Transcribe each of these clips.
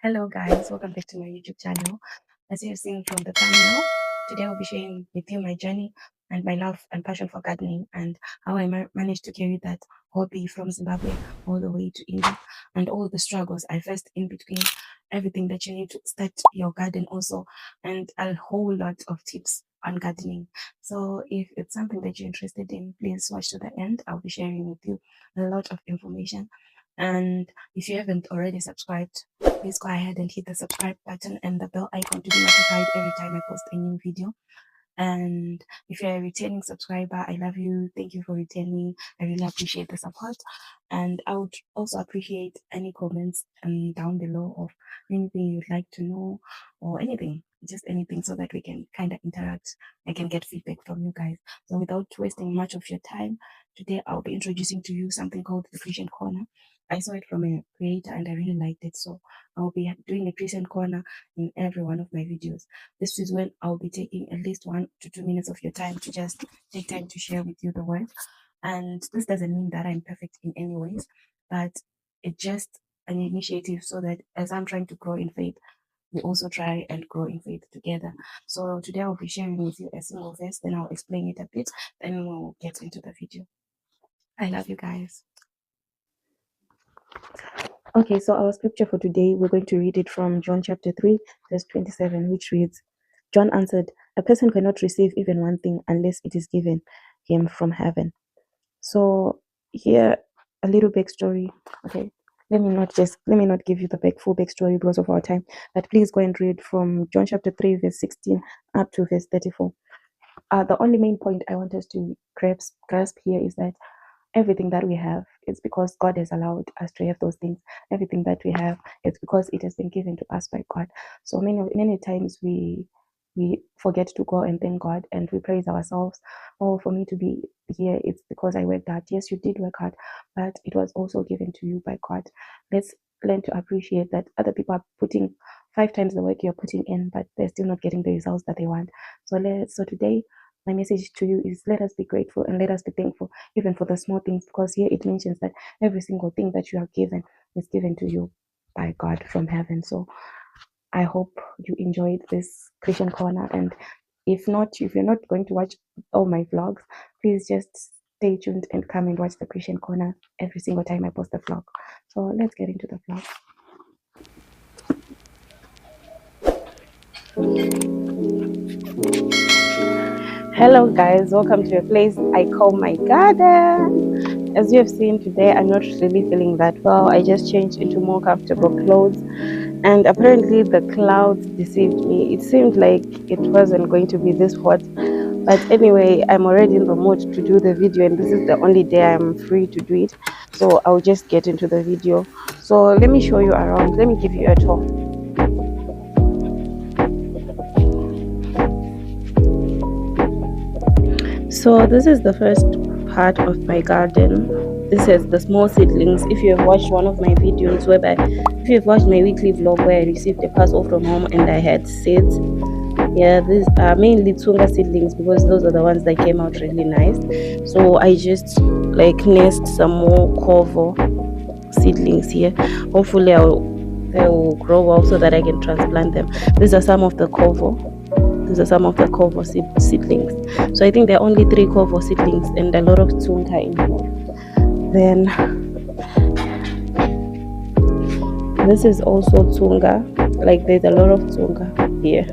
Hello guys, welcome back to my YouTube channel. As you've seen from the thumbnail, today I'll be sharing with you my journey and my love and passion for gardening and how I managed to carry that hobby from Zimbabwe all the way to India and all the struggles I faced in between, everything that you need to start your garden also, and a whole lot of tips on gardening. So if it's something that you're interested in, please watch to the end. I'll be sharing with you a lot of information. And if you haven't already subscribed, please go ahead and hit the subscribe button and the bell icon to be notified every time I post a new video. And if you're a returning subscriber, I love you. Thank you for returning. I really appreciate the support. And I would also appreciate any comments down below of anything you'd like to know or anything, just anything, so that we can kind of interact. I can get feedback from you guys. So without wasting much of your time, today I'll be introducing to you something called the Christian Corner. I saw it from a creator and I really liked it. So I'll be doing a Christian Corner in every one of my videos. This is when I'll be taking at least 1 to 2 minutes of your time to just take time to share with you the word. And this doesn't mean that I'm perfect in any ways, but it's just an initiative so that as I'm trying to grow in faith, we also try and grow in faith together. So today I'll be sharing with you a single verse, then I'll explain it a bit, then we'll get into the video. I love you guys. Okay, so our scripture for today, we're going to read it from John chapter 3, verse 27, which reads, John answered, a person cannot receive even one thing unless it is given him from heaven. So here, a little backstory. Okay, let me not give you the full backstory because of our time, but please go and read from John chapter 3, verse 16 up to verse 34. The only main point I want us to grasp here is that everything that we have is because God has allowed us to have those things. Everything that we have is because it has been given to us by God. So many times we forget to go and thank God and we praise ourselves. Oh, for me to be here, it's because I worked hard. Yes, you did work hard, but it was also given to you by God. Let's learn to appreciate that other people are putting 5 times the work you're putting in, but they're still not getting the results that they want. So today, my message to you is, let us be grateful and let us be thankful even for the small things, because here it mentions that every single thing that you are given is given to you by God from heaven. So I hope you enjoyed this Christian Corner, and if you're not going to watch all my vlogs, please just stay tuned and come and watch the Christian Corner every single time I post a vlog. So let's get into the vlog. Hello guys, welcome to a place I call my garden. As you have seen today, I'm not really feeling that well. I just changed into more comfortable clothes, and apparently the clouds deceived me. It seemed like it wasn't going to be this hot, but anyway, I'm already in the mood to do the video, and this is the only day I'm free to do it, so I'll just get into the video. So let me show you around. Let me give you a tour. So this is the first part of my garden. This has the small seedlings. If you have watched one of my videos if you have watched my weekly vlog where I received a parcel from home and I had seeds, yeah, these are mainly Tsunga seedlings because those are the ones that came out really nice. So I just nest some more Kovo seedlings here. Hopefully they will grow well so that I can transplant them. These are some of the Kovo. These are some of the Kovo seedlings. So I think there are only 3 Kovo seedlings and a lot of Tsunga in here. Then this is also Tsunga. There's a lot of Tsunga here.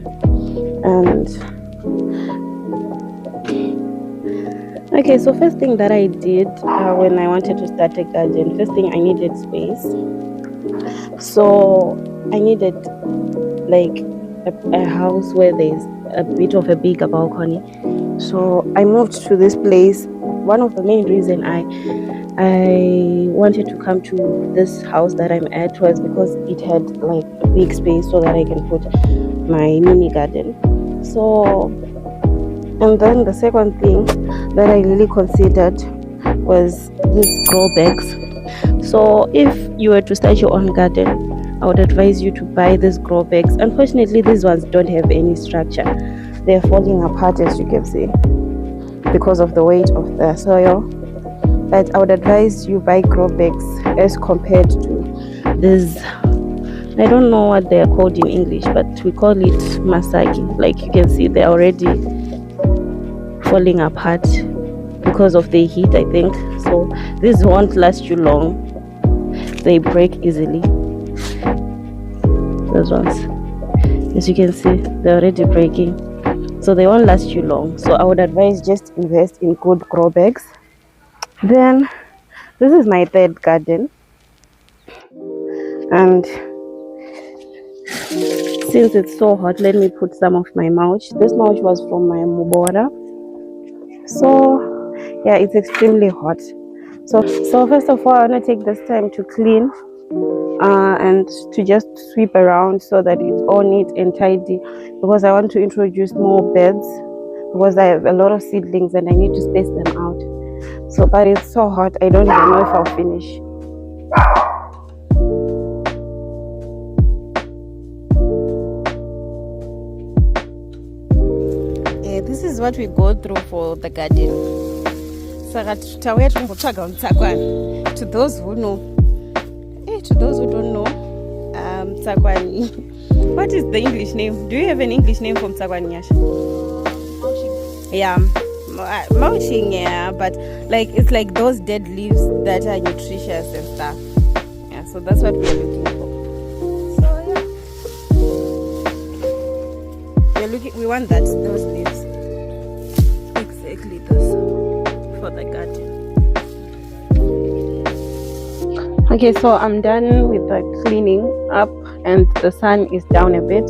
And okay, so first thing that I did when I wanted to start a garden, first thing I needed space. So I needed a house where there's a bit of a bigger balcony. So I moved to this place. One of the main reasons I wanted to come to this house that I'm at was because it had a big space so that I can put my mini garden. So, and then the second thing that I really considered was these grow bags. So if you were to start your own garden, I would advise you to buy these grow bags. Unfortunately, these ones don't have any structure. They're falling apart, as you can see, because of the weight of the soil. But I would advise you buy grow bags as compared to these I don't know what they are called in English, but we call it masagi. Like you can see, they're already falling apart because of the heat, I think. So this won't last you long. They break easily. Those ones, as you can see, they're already breaking, so they won't last you long. So I would advise just invest in good grow bags. Then this is my third garden, and since it's so hot, let me put some of my mulch. This mulch was from my mubora. So yeah, it's extremely hot. So first of all, I want to take this time to clean and to just sweep around so that it's all neat and tidy, because I want to introduce more beds, because I have a lot of seedlings and I need to space them out. So but it's so hot, I don't even know if I'll finish. This is what we go through for the garden. To those who know, to those who don't know, Mtsakwani. What is the English name? Do you have an English name for Mtsakwani, Yasha? Yeah, mulching, yeah, but like it's like those dead leaves that are nutritious and stuff. Yeah, so that's what we're looking for. So yeah, we want those leaves. Exactly this for the garden. Okay, so I'm done with the cleaning up and the sun is down a bit.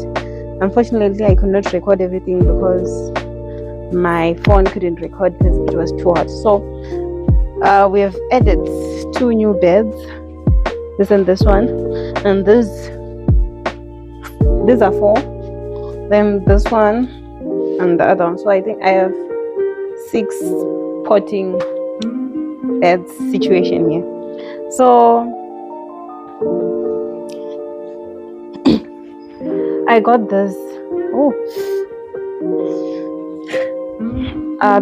Unfortunately, I could not record everything because my phone couldn't record because it was too hot. So we have added 2 new beds, this and this one, and these are 4, then this one and the other one. So I think I have 6 potting beds situation here. So I got this.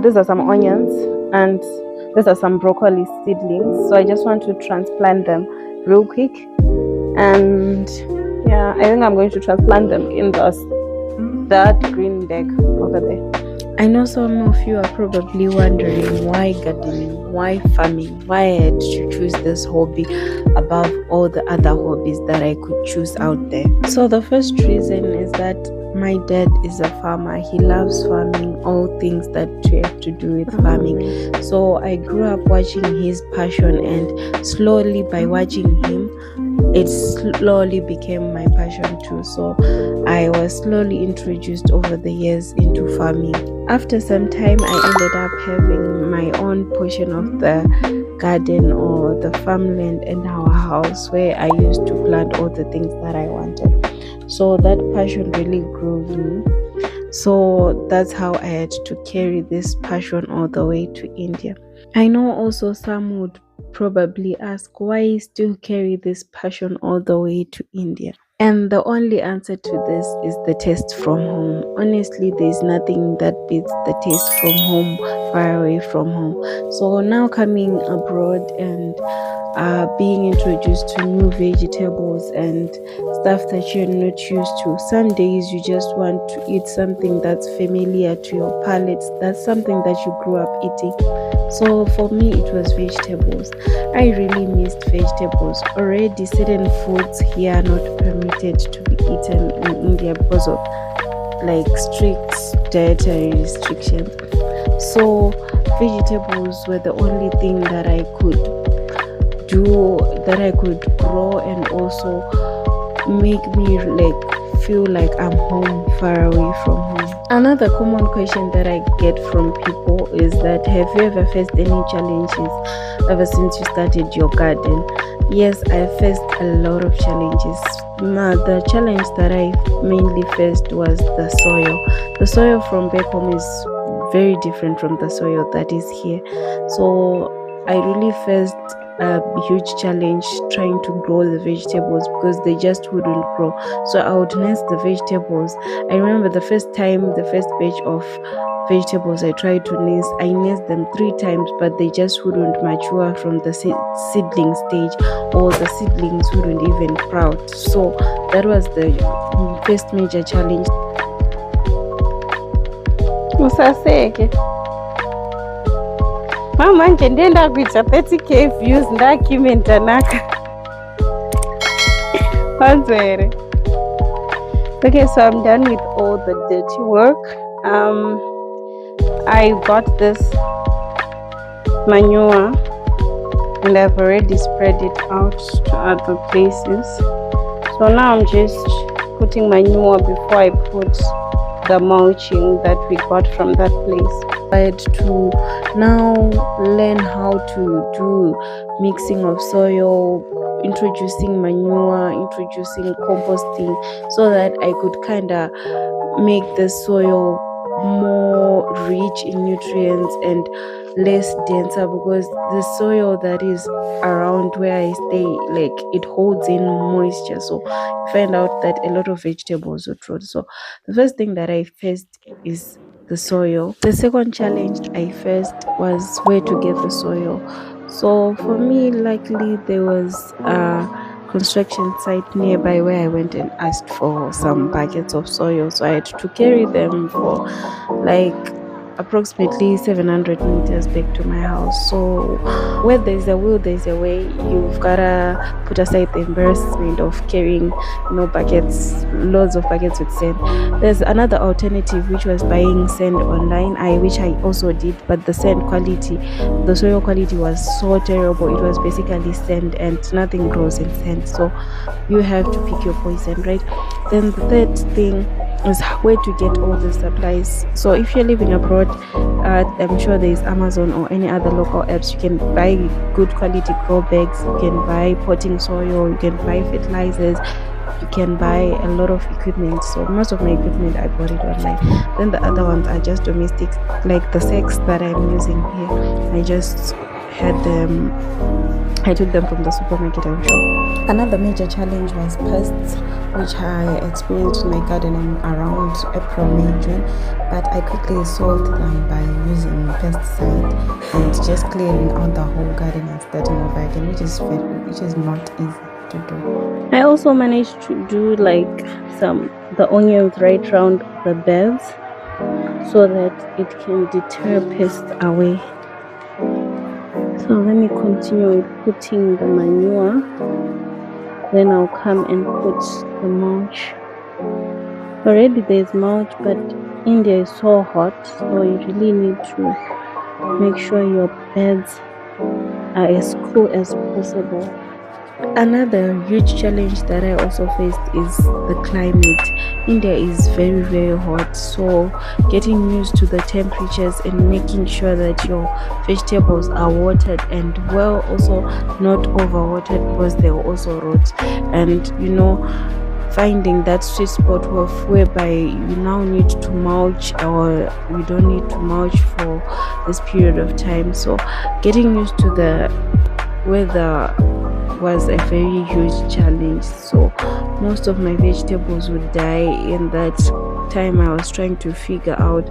These are some onions and these are some broccoli seedlings. So I just want to transplant them real quick. And yeah, I think I'm going to transplant them in that green bag over there. I know some of you are probably wondering why gardening, why farming, why I had to choose this hobby above all the other hobbies that I could choose out there. So the first reason is that my dad is a farmer. He loves farming, all things that have to do with farming. So I grew up watching his passion, and slowly by watching him, it slowly became my passion too. So I was slowly introduced over the years into farming. After some time, I ended up having my own portion of the garden or the farmland in our house, where I used to plant all the things that I wanted. So that passion really grew me. So that's how I had to carry this passion all the way to India. I know also some would probably ask why I still carry this passion all the way to India. And the only answer to this is the taste from home. Honestly, there's nothing that beats the taste from home, far away from home. So now coming abroad and being introduced to new vegetables and stuff that you're not used to. Some days you just want to eat something that's familiar to your palate. That's something that you grew up eating. So for me, it was vegetables. I really missed vegetables. Already certain foods here are not permitted to be eaten in India because of like strict dietary restrictions. So vegetables were the only thing that I could do, that I could grow and also make me like feel like I'm home, far away from home. Another common question that I get from people is that, have you ever faced any challenges ever since you started your garden? Yes, I faced a lot of challenges. The challenge that I mainly faced was the soil. The soil from back home is very different from the soil that is here. So I really faced a huge challenge trying to grow the vegetables because they just wouldn't grow. So I would nest the vegetables. I remember the first time, the first batch of vegetables I tried to nest. I nest them 3 times, but they just wouldn't mature from the seedling stage, or the seedlings wouldn't even sprout. So that was the first major challenge. Musaseke manje ndenda kuita 30k views ndaakimenta naka panzere. Okay, so I'm done with all the dirty work. I got this manure and I've already spread it out to other places. So now I'm just putting manure before I put the mulching that we got from that place. I had to now learn how to do mixing of soil, introducing manure, introducing composting, so that I could kind of make the soil more rich in nutrients and less denser, because the soil that is around where I stay, like, it holds in moisture, so you find out that a lot of vegetables would rot. So the first thing that I faced is the soil. The second challenge I faced was where to get the soil. So for me, luckily there was a construction site nearby where I went and asked for some buckets of soil. So I had to carry them for like approximately 700 meters back to my house. So where there's a will, there's a way. You've gotta put aside the embarrassment of carrying, buckets, loads of buckets with sand. There's another alternative, which was buying sand online, which I also did, but the sand quality, the soil quality was so terrible. It was basically sand and nothing grows in sand, so you have to pick your poison, right? Then the third thing is where to get all the supplies. So if you're living abroad, I'm sure there is Amazon or any other local apps. You can buy good quality grow bags, you can buy potting soil, you can buy fertilizers, you can buy a lot of equipment. So most of my equipment I bought it online. Then the other ones are just domestic, like the sacks that I'm using here. I just had them, I took them from the supermarket, I'm sure. Another major challenge was pests, which I experienced in my gardening around April, May, June, but I quickly solved them by using pesticide and just clearing out the whole garden and starting over again, which is not easy to do. I also managed to do like the onions right around the beds so that it can deter pests away. So let me continue with putting the manure, then I'll come and put the mulch. Already there's mulch, but India is so hot, so you really need to make sure your beds are as cool as possible. Another huge challenge that I also faced is the climate. India is very, very hot, so getting used to the temperatures and making sure that your vegetables are watered and well, also not overwatered, because they will also rot. And finding that sweet spot whereby you now need to mulch or you don't need to mulch for this period of time. So getting used to the weather was a very huge challenge. So most of my vegetables would die in that time. I was trying to figure out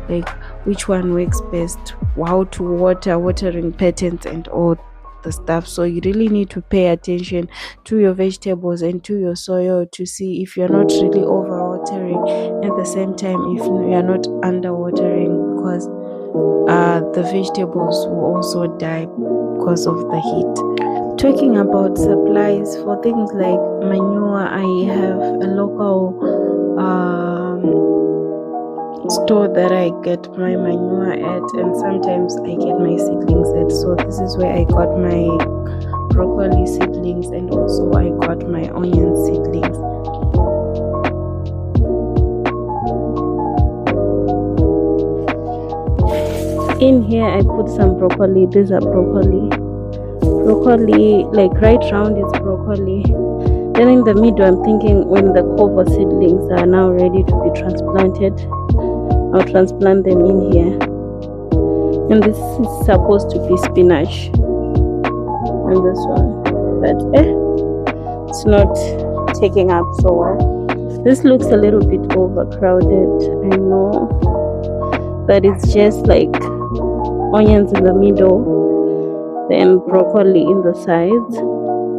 like which one works best, how to watering patterns and all the stuff. So you really need to pay attention to your vegetables and to your soil to see if you're not really overwatering, at the same time if you're not underwatering, because the vegetables will also die because of the heat. Talking about supplies for things like manure, I have a local store that I get my manure at, and sometimes I get my seedlings at. So this is where I got my broccoli seedlings, and also I got my onion seedlings. In here I put some broccoli. These are broccoli, like right round is broccoli. Then in the middle I'm thinking when the cover seedlings are now ready to be transplanted, I'll transplant them in here. And this is supposed to be spinach, and this one, but it's not taking up so well. This looks a little bit overcrowded, I know, that it's just like onions in the middle, then broccoli in the sides.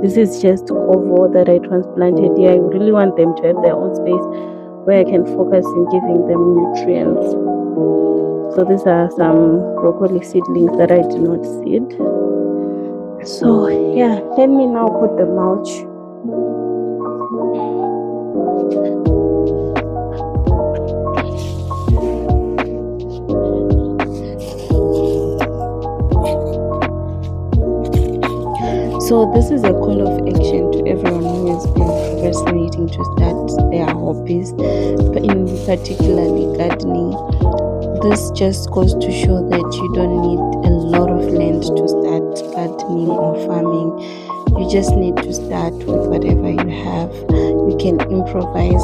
This is just covo that I transplanted here. I really want them to have their own space where I can focus in giving them nutrients. So these are some broccoli seedlings that I did not seed. So yeah, let me now put the mulch. So this is a call of action to everyone who has been procrastinating to start their hobbies, but in particularly gardening. This just goes to show that you don't need a lot of land to start gardening or farming. You just need to start with whatever you have. You can improvise.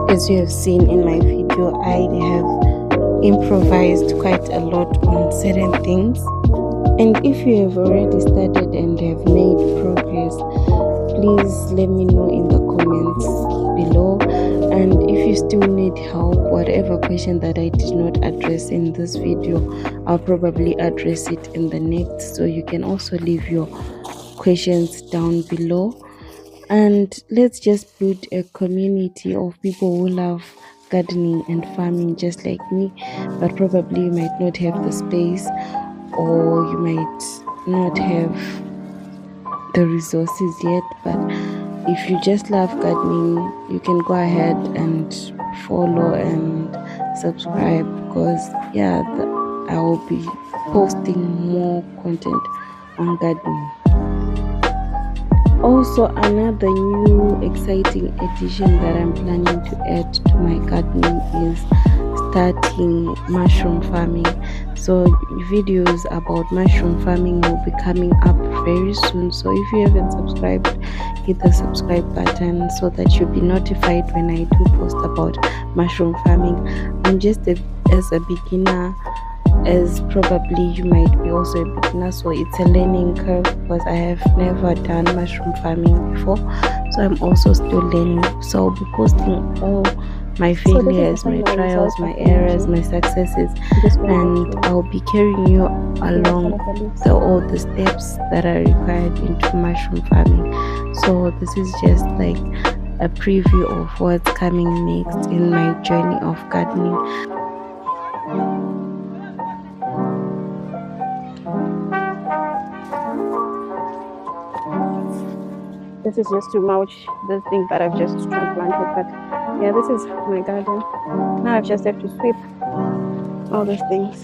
As you have seen in my video, I have improvised quite a lot on certain things. And if you have already started and have made progress, please let me know in the comments below. And if you still need help, whatever question that I did not address in this video, I'll probably address it in the next. So you can also leave your questions down below. And let's just build a community of people who love gardening and farming just like me, but probably you might not have the space, or you might not have the resources yet. But if you just love gardening, you can go ahead and follow and subscribe, because yeah, I will be posting more content on gardening. Also, another new exciting addition that I'm planning to add to my gardening is starting mushroom farming. So videos about mushroom farming will be coming up very soon. So if you haven't subscribed, hit the subscribe button so that you'll be notified when I do post about mushroom farming. I'm just as a beginner, as probably you might be also a beginner, so it's a learning curve because I have never done mushroom farming before. So I'm also still learning. So I'll be posting all my failures, my trials, my errors, my successes, and I'll be carrying you along all the steps that are required into mushroom farming. So this is just like a preview of what's coming next in my journey of gardening. This is just to mulch this thing that I've just transplanted, but yeah, this is my garden. Now I just have to sweep all these things.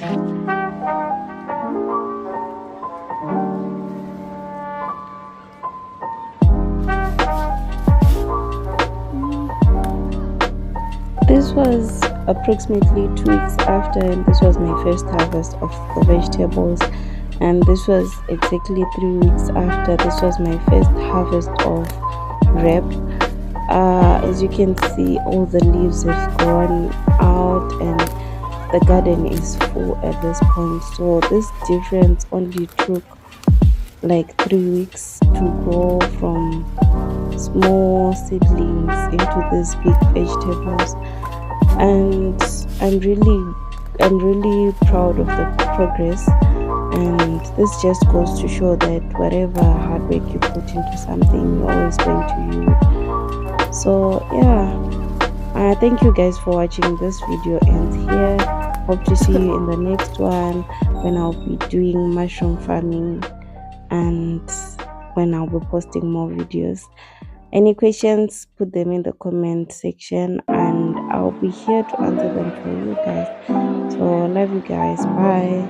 This was approximately 2 weeks after, and this was my first harvest of the vegetables. And this was exactly 3 weeks after. This was my first harvest of rep. As you can see, all the leaves have gone out and the garden is full at this point. So this difference only took like 3 weeks to grow from small seedlings into these big vegetables. And I'm really proud of the progress. And this just goes to show that whatever hard work you put into something, you're always going to use. So yeah, thank you guys for watching. This video ends here. Hope to see you in the next one when I'll be doing mushroom farming and when I'll be posting more videos. Any questions, put them in the comment section and I'll be here to answer them for you guys. So love you guys. Bye.